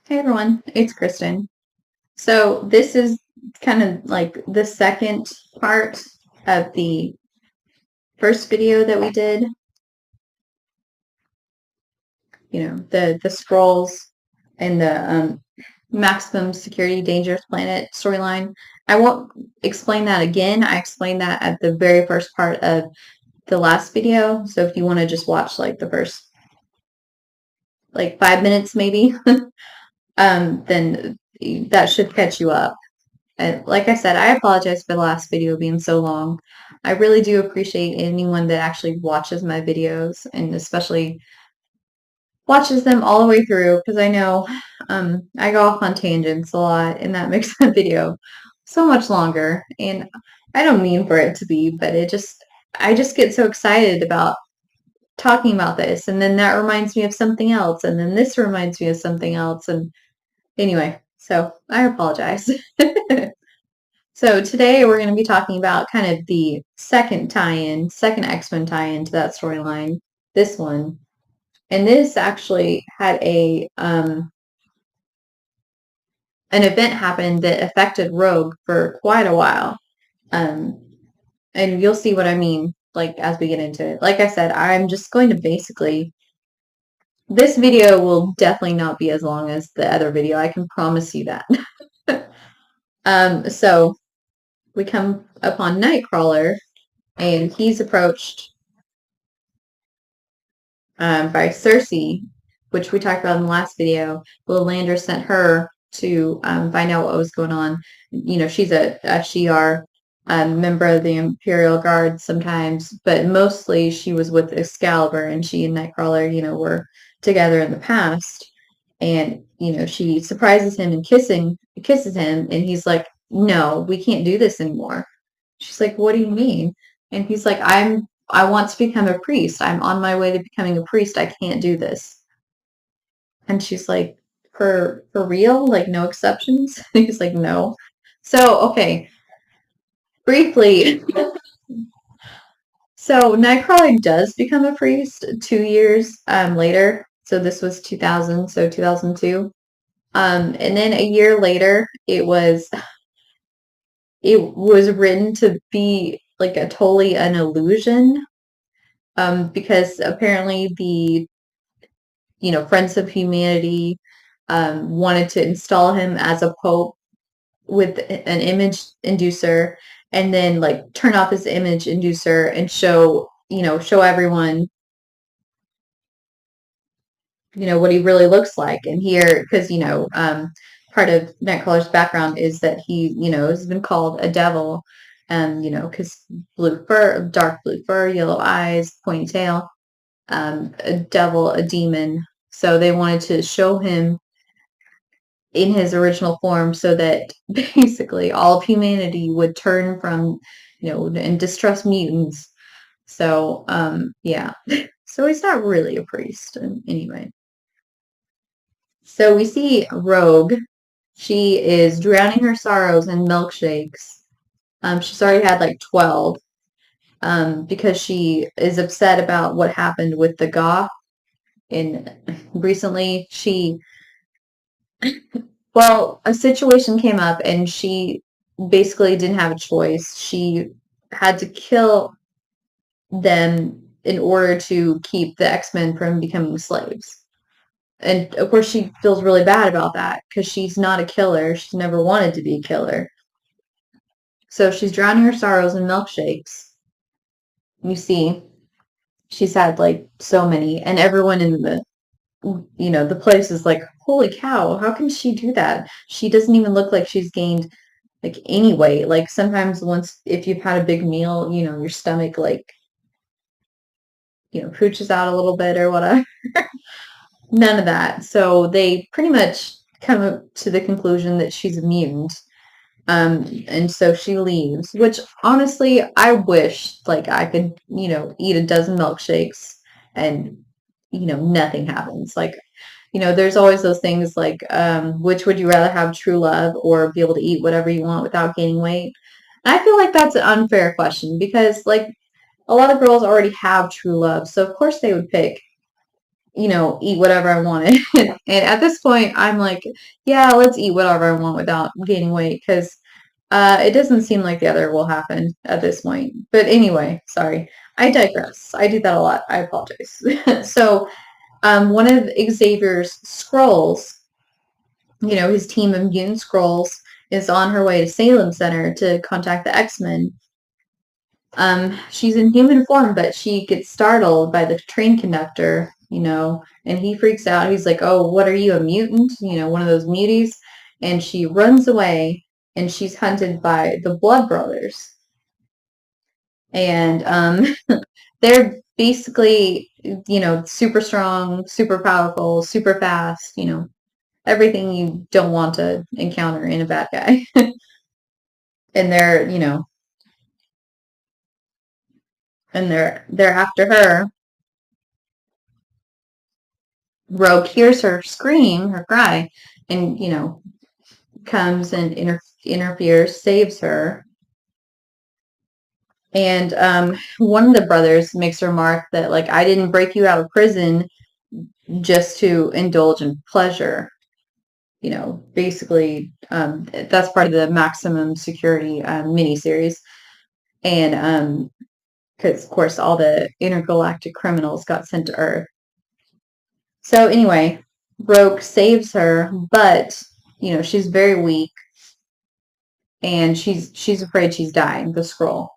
Hey everyone, it's Kristen. So this is kind of like the second part of the first video that we did, the scrolls and the maximum security dangerous planet storyline. I won't explain that again. I explained that at the very first part of the last video. So if you want to just watch like the first like 5 minutes maybe, then that should catch you up. And like I said, I apologize for the last video being so long. I really do appreciate anyone that actually watches my videos and especially watches them all the way through because I know I go off on tangents a lot and that makes the video so much longer. And I don't mean for it to be, but I just get so excited about talking about this. And then that reminds me of something else. And then this reminds me of something else. And anyway, so I apologize. So today we're going to be talking about kind of the second tie-in, second X-Men tie-in to that storyline, this one. And this actually had an event happen that affected Rogue for quite a while. And you'll see what I mean like as we get into it. Like I said, I'm just going to basically this video will definitely not be as long as the other video. I can promise you that. So we come upon Nightcrawler and he's approached by Cersei, which we talked about in the last video. Lilander sent her to find out what was going on. You know, she's a Shi'ar member of the Imperial Guard sometimes, but mostly she was with Excalibur, and she and Nightcrawler, were together in the past. And she surprises him and kisses him, and he's like, "No, we can't do this anymore." She's like, "What do you mean?" And he's like, I want to become a priest. I'm on my way to becoming a priest. I can't do this." And she's like, For real? Like no exceptions?" He's like, "No." So, okay, briefly. So Nightcrawler does become a priest 2 years later. So this was 2000, so 2002. And then a year later, it was written to be like a totally an illusion, because apparently the Friends of Humanity wanted to install him as a pope with an image inducer, and then like turn off his image inducer and show everyone what he really looks like. And here, because part of Nightcrawler's background is that he has been called a devil, and because blue fur, dark blue fur, yellow eyes, pointy tail, a devil, a demon. So they wanted to show him in his original form so that basically all of humanity would turn from, and distrust mutants. So, yeah. So he's not really a priest anyway. So we see Rogue. She is drowning her sorrows in milkshakes. She's already had like 12, because she is upset about what happened with the Goth. And recently a situation came up and she basically didn't have a choice. She had to kill them in order to keep the X-Men from becoming slaves. And of course, she feels really bad about that because she's not a killer. She's never wanted to be a killer. So she's drowning her sorrows in milkshakes. You see, she's had like so many, and everyone in the place is like, "Holy cow, how can she do that? She doesn't even look like she's gained like any weight." Like sometimes if you've had a big meal, your stomach like, pooches out a little bit or whatever. None of that. So they pretty much come up to the conclusion that she's a mutant. And so she leaves, which honestly, I wish like I could, eat a dozen milkshakes and, nothing happens. Like, there's always those things like, which would you rather have, true love or be able to eat whatever you want without gaining weight? And I feel like that's an unfair question because like a lot of girls already have true love. So of course they would pick, eat whatever I wanted. And at this point, I'm like, yeah, let's eat whatever I want without gaining weight because it doesn't seem like the other will happen at this point. But anyway, sorry. I digress. I do that a lot. I apologize. So, one of Xavier's scrolls, his team of mutant scrolls, is on her way to Salem Center to contact the X-Men. She's in human form, but she gets startled by the train conductor, and he freaks out. He's like, "Oh, what are you, a mutant? One of those muties?" And she runs away, and she's hunted by the Blood Brothers. And they're basically, super strong, super powerful, super fast, everything you don't want to encounter in a bad guy. And they're after her. Rogue hears her scream, her cry, and comes and interferes, saves her. And one of the brothers makes a remark that, like, I didn't break you out of prison just to indulge in pleasure. Basically, that's part of the maximum security miniseries. And because, of course, all the intergalactic criminals got sent to Earth. So anyway, Rogue saves her, but she's very weak, and she's afraid she's dying. The scroll,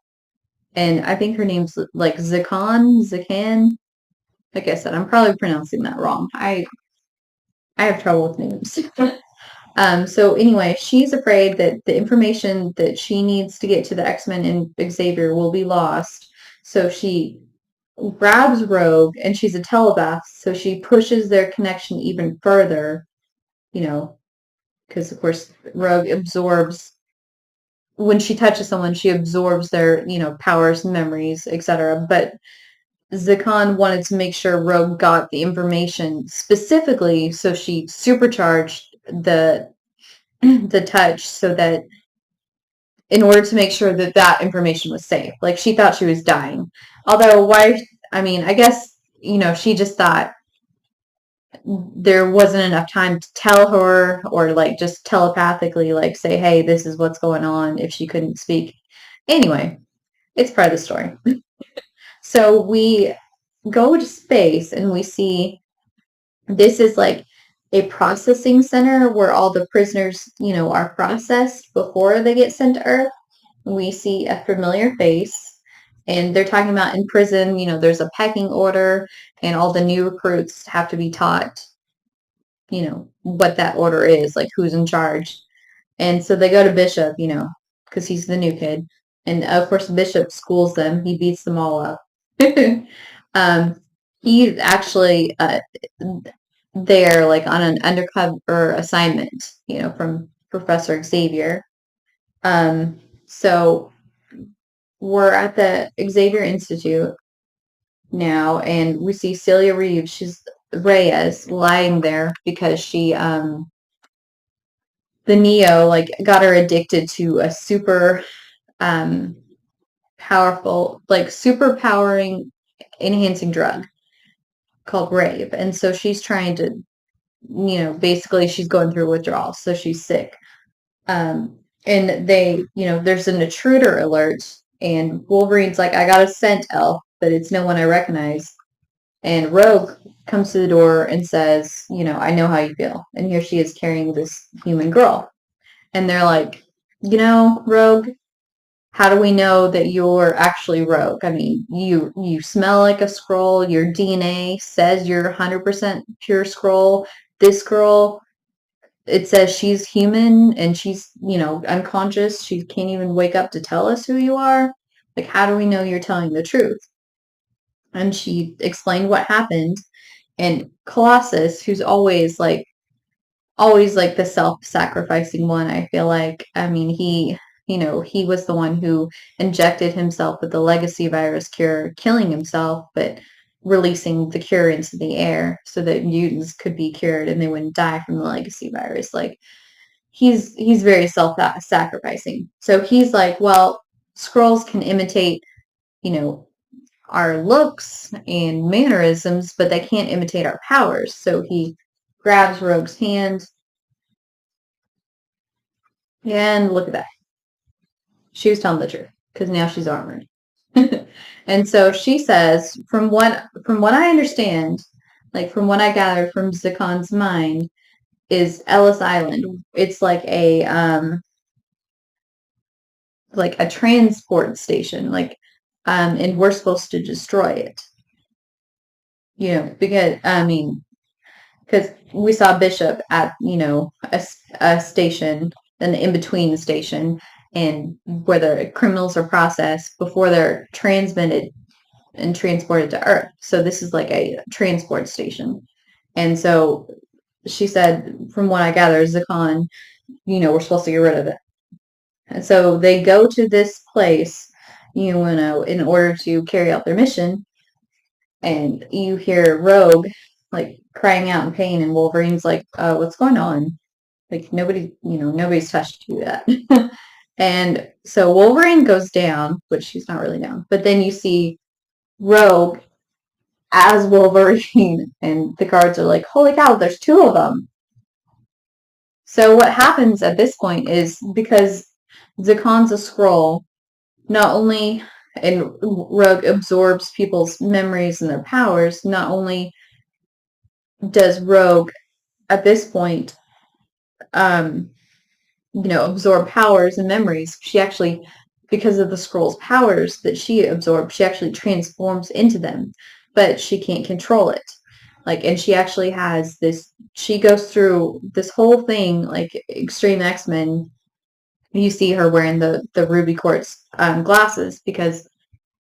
and I think her name's like Zakan. Like I said, I'm probably pronouncing that wrong. I have trouble with names. So anyway, she's afraid that the information that she needs to get to the X-Men and Xavier will be lost. So she grabs Rogue, and she's a telepath, so she pushes their connection even further, because of course Rogue absorbs, when she touches someone, she absorbs their, powers, memories, etc. But Zakan wanted to make sure Rogue got the information specifically, so she supercharged the touch so that, in order to make sure that that information was safe. Like, she thought she was dying. Although, I guess, she just thought there wasn't enough time to tell her, or like just telepathically like say, hey, this is what's going on, if she couldn't speak. Anyway, it's part of the story. So we go to space, and we see this is like a processing center where all the prisoners, are processed before they get sent to Earth. We see a familiar face, and they're talking about in prison, there's a pecking order, and all the new recruits have to be taught, what that order is, like who's in charge. And so they go to Bishop, because he's the new kid. And of course, Bishop schools them. He beats them all up. um, he's actually there, like, on an undercover assignment, from Professor Xavier. So we're at the Xavier Institute now, and we see Celia Reeves. She's Reyes lying there because she the Neo, like, got her addicted to a super powerful, like, super powering enhancing drug called Rave. And so she's trying to, basically she's going through withdrawal, so she's sick. And they, there's an intruder alert, and Wolverine's like, I got a scent, elf, but it's no one I recognize. And Rogue comes to the door and says, I know how you feel. And here she is carrying this human girl. And they're like, Rogue, how do we know that you're actually Rogue? I mean, you smell like a scroll. Your DNA says you're 100% pure scroll. This girl, it says she's human, and she's, unconscious. She can't even wake up to tell us who you are. Like, how do we know you're telling the truth? And she explained what happened. And Colossus, who's always like the self-sacrificing one, I feel like. I mean, he was the one who injected himself with the legacy virus cure, killing himself, but releasing the cure into the air so that mutants could be cured and they wouldn't die from the legacy virus. Like, he's very self-sacrificing. So he's like, well, scrolls can imitate, you know, our looks and mannerisms, but they can't imitate our powers. So he grabs Rogue's hand, and look at that. She was telling the truth because now she's armored. And so she says, from what I understand, like from what I gathered from Zakon's mind, is Ellis Island. It's like a transport station, and we're supposed to destroy it. Because I mean, because we saw Bishop at a station, an in between station, and where the criminals are processed before they're transmitted and transported to Earth. So this is like a transport station. And so she said, from what I gather, Zakon, we're supposed to get rid of it. And so they go to this place, in order to carry out their mission. And you hear Rogue like crying out in pain, and Wolverine's like, "What's going on? Like nobody's touched you yet." And so Wolverine goes down, but she's not really down. But then you see Rogue as Wolverine, and the guards are like, "Holy cow, there's two of them!" So what happens at this point is, because Zakon's a scroll, not only and Rogue absorbs people's memories and their powers, not only does Rogue at this point absorb powers and memories, she actually, because of the scroll's powers that she absorbed, she actually transforms into them, but she can't control it. And she actually has this, she goes through this whole thing like Extreme X-Men. You see her wearing the ruby quartz glasses, because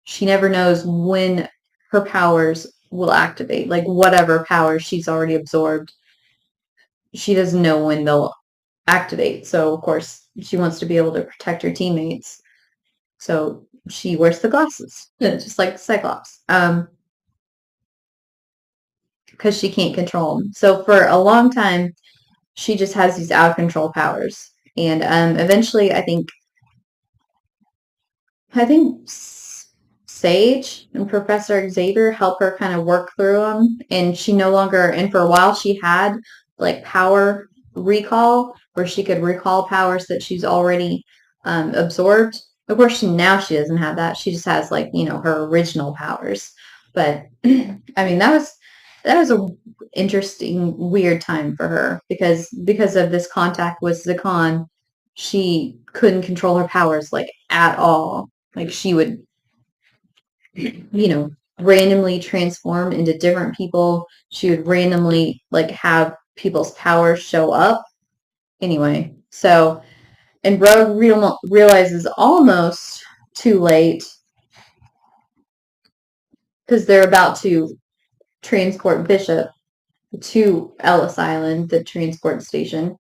she never knows when her powers will activate. Like whatever powers she's already absorbed, she doesn't know when they'll activate. So of course she wants to be able to protect her teammates. So she wears the glasses, just like Cyclops, because she can't control them. So for a long time, she just has these out of control powers, and eventually, I think Sage and Professor Xavier help her kind of work through them, and she no longer. And for a while, she had like power recall, where she could recall powers that she's already absorbed. Of course, now she doesn't have that. She just has her original powers. But I mean, that was a interesting, weird time for her, because of this contact with Zakon, she couldn't control her powers at all. Like she would, randomly transform into different people. She would randomly have people's powers show up. Anyway, so and Rogue realizes almost too late, because they're about to transport Bishop to Ellis Island, the transport station.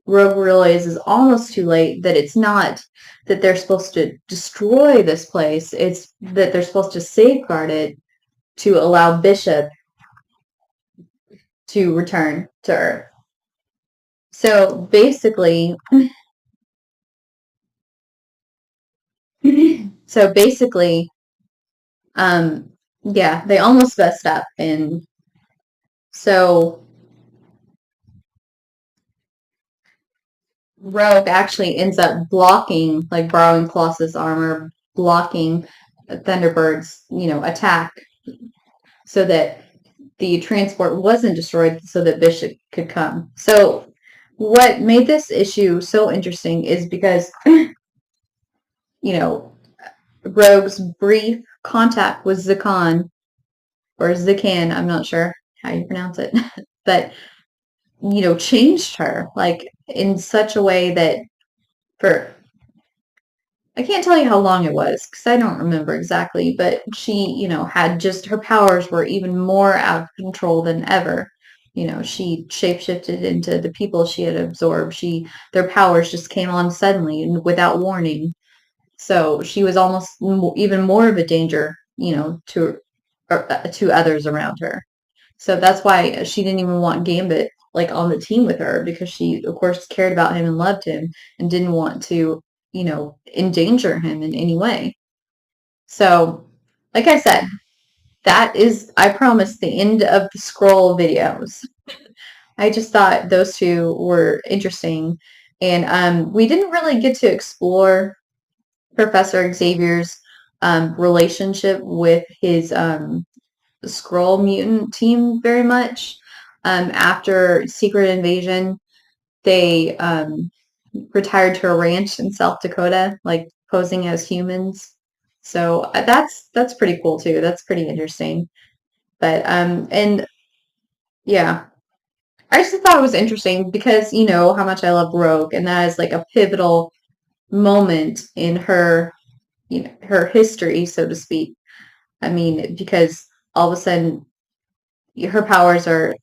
Rogue realizes almost too late that it's not that they're supposed to destroy this place, it's that they're supposed to safeguard it to allow Bishop to return to Earth. So basically, so basically, yeah, they almost messed up, and so Rogue actually ends up blocking, borrowing Colossus armor, blocking Thunderbird's, attack, so that the transport wasn't destroyed, so that Bishop could come. So what made this issue so interesting is because, Rogue's brief contact with Zakan, or Zakan, I'm not sure how you pronounce it, but, changed her, in such a way that for I can't tell you how long it was, because I don't remember exactly, but she, had just, her powers were even more out of control than ever. She shapeshifted into the people she had absorbed. Their powers just came on suddenly and without warning. So she was almost even more of a danger, to others around her. So that's why she didn't even want Gambit on the team with her, because she of course cared about him and loved him and didn't want to, endanger him in any way. So like I said, that is, I promise, the end of the scroll videos. I just thought those two were interesting. And we didn't really get to explore Professor Xavier's relationship with his Skrull mutant team very much. After Secret Invasion, they retired to a ranch in South Dakota, like posing as humans. So that's pretty cool too. That's pretty interesting. But and yeah, I just thought it was interesting because you know how much I love Rogue, and that is like a pivotal moment in her, you know, her history, so to speak. I mean, because all of a sudden her powers are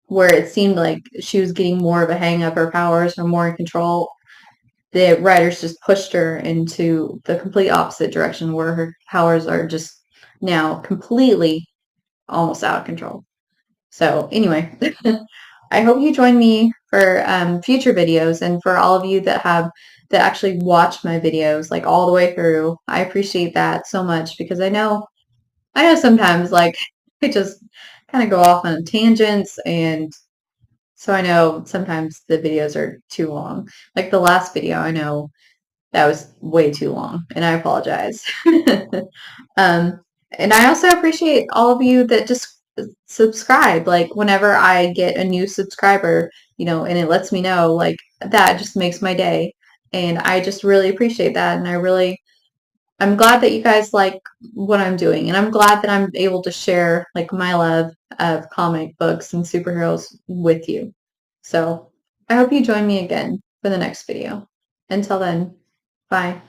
where it seemed like she was getting more of a hang of her powers or more in control. The writers just pushed her into the complete opposite direction where her powers are just now completely almost out of control. So anyway, I hope you join me for future videos, and for all of you that actually watch my videos like all the way through. I appreciate that so much because I know sometimes like I just kind of go off on tangents, and so I know sometimes the videos are too long. Like the last video, I know that was way too long, and I apologize. um, and I also appreciate all of you that just subscribe. Like whenever I get a new subscriber, you know, and it lets me know, like that just makes my day. And I just really appreciate that. And I'm glad that you guys like what I'm doing. And I'm glad that I'm able to share like my love of comic books and superheroes with you. So I hope you join me again for the next video. Until then, bye.